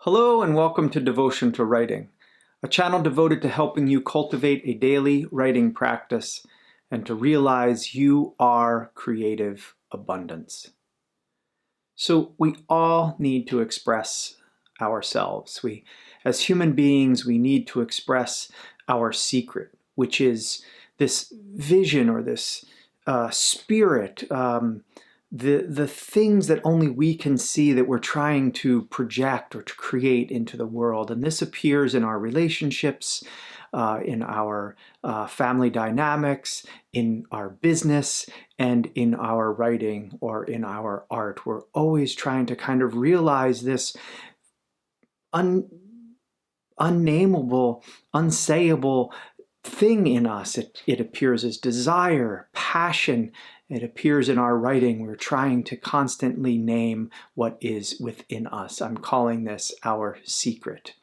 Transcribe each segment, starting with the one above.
Hello and welcome to Devotion to Writing, a channel devoted to helping you cultivate a daily writing practice and to realize you are creative abundance. So we all need to express ourselves. As human beings, we need to express our secret, which is this vision or this spirit, the things that only we can see that we're trying to project or to create into the world. And this appears in our relationships, in our family dynamics, in our business, and in our writing or in our art. We're always trying to kind of realize this unnameable, unsayable thing in us. It appears as desire, passion. It appears in our writing. We're trying to constantly name what is within us. I'm calling this our secret.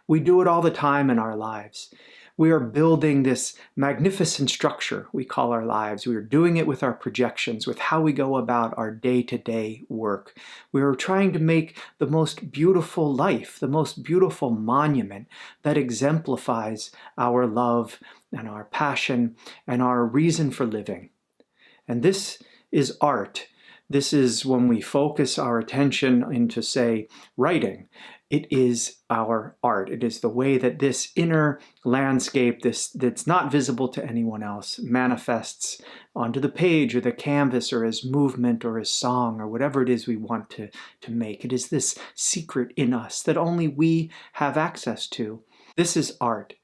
We do it all the time in our lives. We are building this magnificent structure we call our lives. We are doing it with our projections, with how we go about our day-to-day work. We are trying to make the most beautiful life, the most beautiful monument that exemplifies our love and our passion and our reason for living. And this is art. This is when we focus our attention into, say, writing. It is our art. It is the way that this inner landscape, that's not visible to anyone else, manifests onto the page or the canvas or as movement or as song or whatever it is we want to make. It is this secret in us that only we have access to. This is art.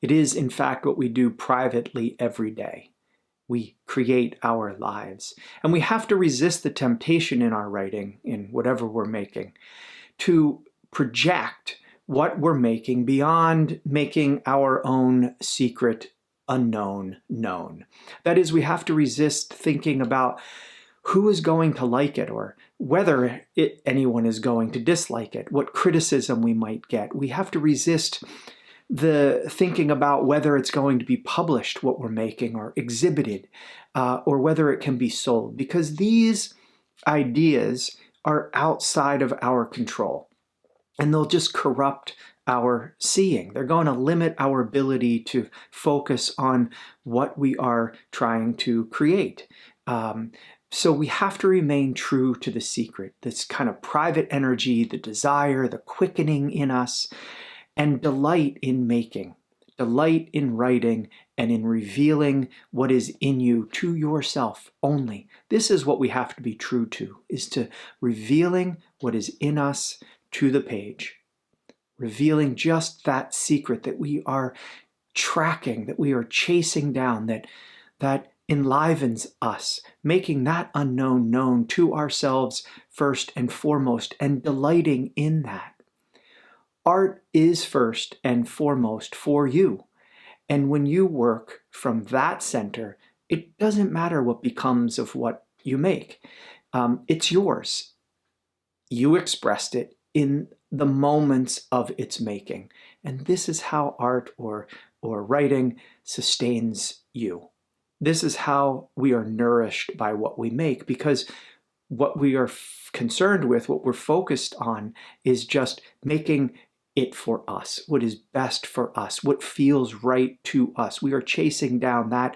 It is, in fact, what we do privately every day. We create our lives. And we have to resist the temptation in our writing, in whatever we're making, to project what we're making beyond making our own secret unknown known. That is, we have to resist thinking about who is going to like it or whether anyone is going to dislike it, what criticism we might get. We have to resist the thinking about whether it's going to be published, what we're making, or exhibited, or whether it can be sold, because these ideas are outside of our control, and they'll just corrupt our seeing. They're going to limit our ability to focus on what we are trying to create. So we have to remain true to the secret, this kind of private energy, the desire, the quickening in us, and delight in making, delight in writing, and in revealing what is in you to yourself only. This is what we have to be true to, is to revealing what is in us to the page, revealing just that secret that we are tracking, that we are chasing down, that enlivens us, making that unknown known to ourselves first and foremost, and delighting in that. Art is first and foremost for you. And when you work from that center, it doesn't matter what becomes of what you make. It's yours. You expressed it in the moments of its making. And this is how art or writing sustains you. This is how we are nourished by what we make, because what we are concerned with, what we're focused on, is just making it for us, what is best for us, what feels right to us. We are chasing down that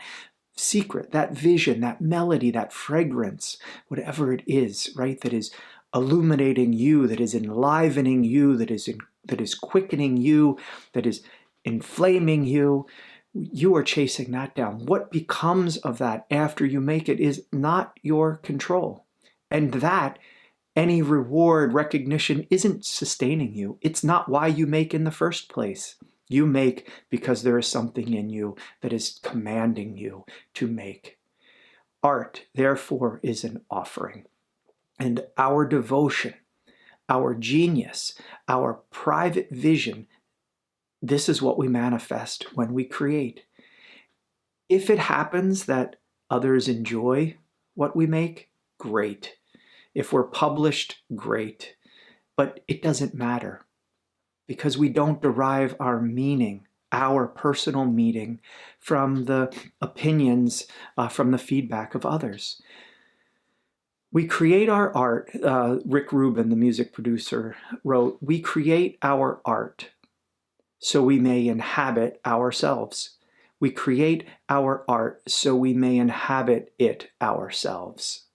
secret, that vision, that melody, that fragrance, whatever it is, right, that is illuminating you, that is enlivening you, that is quickening you, that is inflaming you. You are chasing that down. What becomes of that after you make it is not your control. And that any reward, recognition isn't sustaining you. It's not why you make in the first place. You make because there is something in you that is commanding you to make. Art, therefore, is an offering. And our devotion, our genius, our private vision, this is what we manifest when we create. If it happens that others enjoy what we make, great. If we're published, great. But it doesn't matter, because we don't derive our meaning, our personal meaning, from the opinions, from the feedback of others. We create our art. Rick Rubin, the music producer, wrote, "We create our art so we may inhabit ourselves. We create our art so we may inhabit it ourselves."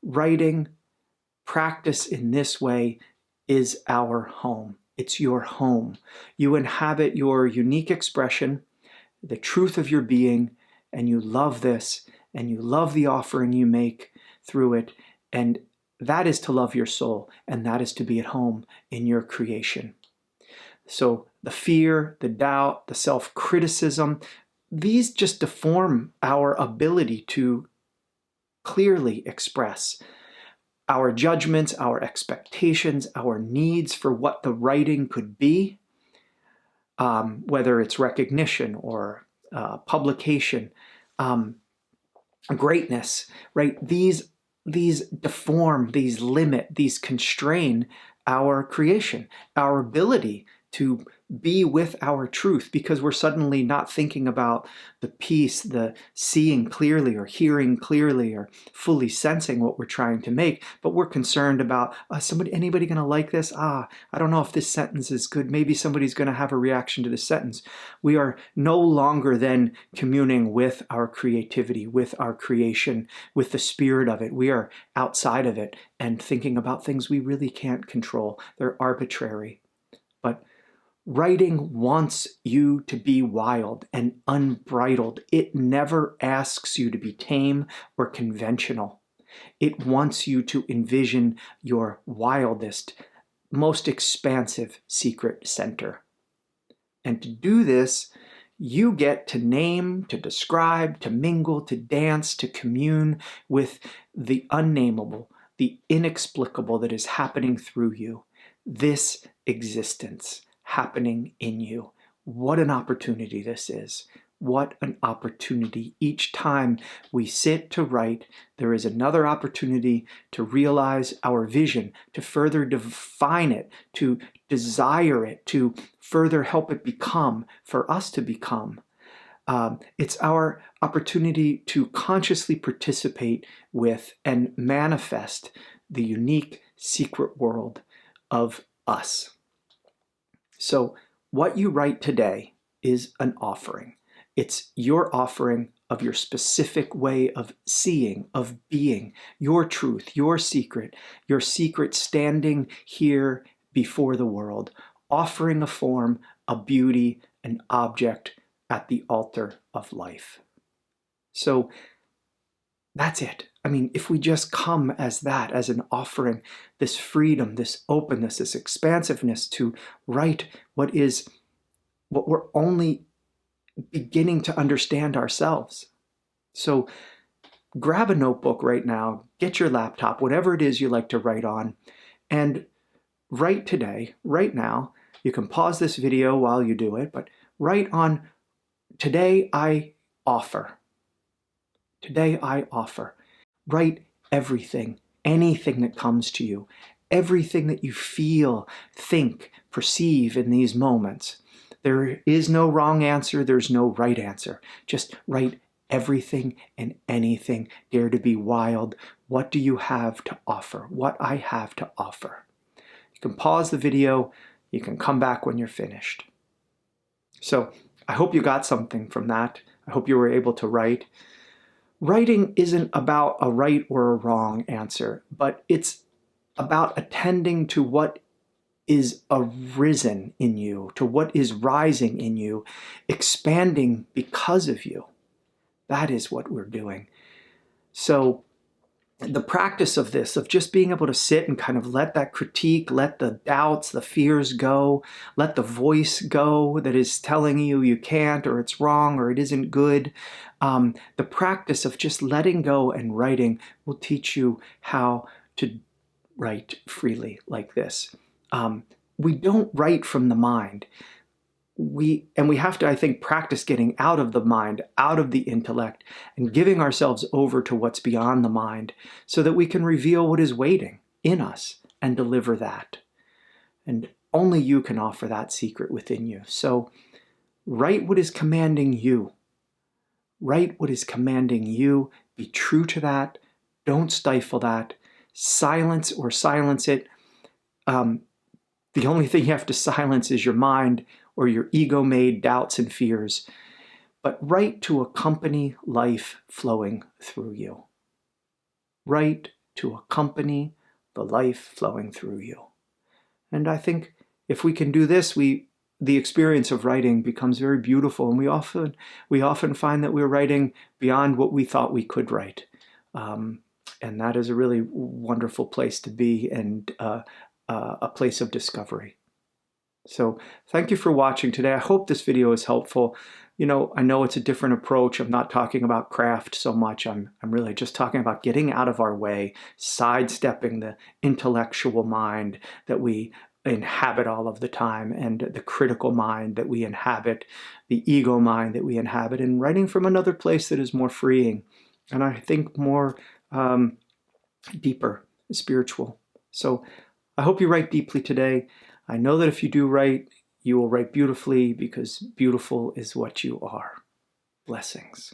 Writing, practice in this way is our home. It's your home. You inhabit your unique expression, the truth of your being, and you love this, and you love the offering you make through it, and that is to love your soul, and that is to be at home in your creation. So the fear, the doubt, the self-criticism, these just deform our ability to clearly express our judgments, our expectations, our needs for what the writing could be, whether it's recognition or publication, greatness, right? These deform, these limit, these constrain our creation, our ability to be with our truth, because we're suddenly not thinking about the peace, the seeing clearly or hearing clearly or fully sensing what we're trying to make, but we're concerned about anybody going to like this? I don't know if this sentence is good. Maybe somebody's going to have a reaction to this sentence. We are no longer then communing with our creativity, with our creation, with the spirit of it. We are outside of it and thinking about things we really can't control. They're arbitrary. But writing wants you to be wild and unbridled. It never asks you to be tame or conventional. It wants you to envision your wildest, most expansive secret center. And to do this, you get to name, to describe, to mingle, to dance, to commune with the unnameable, the inexplicable that is happening through you. This existence happening in you. What an opportunity this is. What an opportunity. Each time we sit to write, there is another opportunity to realize our vision, to further define it, to desire it, to further help it become, for us to become. It's our opportunity to consciously participate with and manifest the unique secret world of us. So what you write today is an offering. It's your offering of your specific way of seeing, of being, your truth, your secret standing here before the world, offering a form, a beauty, an object at the altar of life. So that's it. I mean, if we just come as that, as an offering, this freedom, this openness, this expansiveness to write what we're only beginning to understand ourselves. So grab a notebook right now, get your laptop, whatever it is you like to write on, and write today, right now. You can pause this video while you do it, but write on, today I offer. Today I offer. Write everything, anything that comes to you, everything that you feel, think, perceive in these moments. There is no wrong answer, there's no right answer. Just write everything and anything. Dare to be wild. What do you have to offer? What I have to offer. You can pause the video, you can come back when you're finished. So I hope you got something from that. I hope you were able to write. Writing isn't about a right or a wrong answer, but it's about attending to what is arisen in you, to what is rising in you, expanding because of you. That is what we're doing. So the practice of this, of just being able to sit and kind of let that critique, let the doubts, the fears go, let the voice go that is telling you you can't, or it's wrong, or it isn't good. The practice of just letting go and writing will teach you how to write freely like this. We don't write from the mind. We have to, I think, practice getting out of the mind, out of the intellect, and giving ourselves over to what's beyond the mind so that we can reveal what is waiting in us and deliver that. And only you can offer that secret within you. So write what is commanding you. Write what is commanding you. Be true to that. Don't stifle that. Silence it. The only thing you have to silence is your mind or your ego-made doubts and fears. But write to accompany life flowing through you. Write to accompany the life flowing through you. And I think if we can do this, the experience of writing becomes very beautiful, and we often find that we're writing beyond what we thought we could write. And that is a really wonderful place to be, and a place of discovery. So thank you for watching today. I hope this video is helpful. I know it's a different approach. I'm not talking about craft so much. I'm really just talking about getting out of our way, sidestepping the intellectual mind that we inhabit all of the time, and the critical mind that we inhabit, the ego mind that we inhabit, and writing from another place that is more freeing, and I think more deeper, spiritual. So I hope you write deeply today. I know that if you do write, you will write beautifully, because beautiful is what you are. Blessings.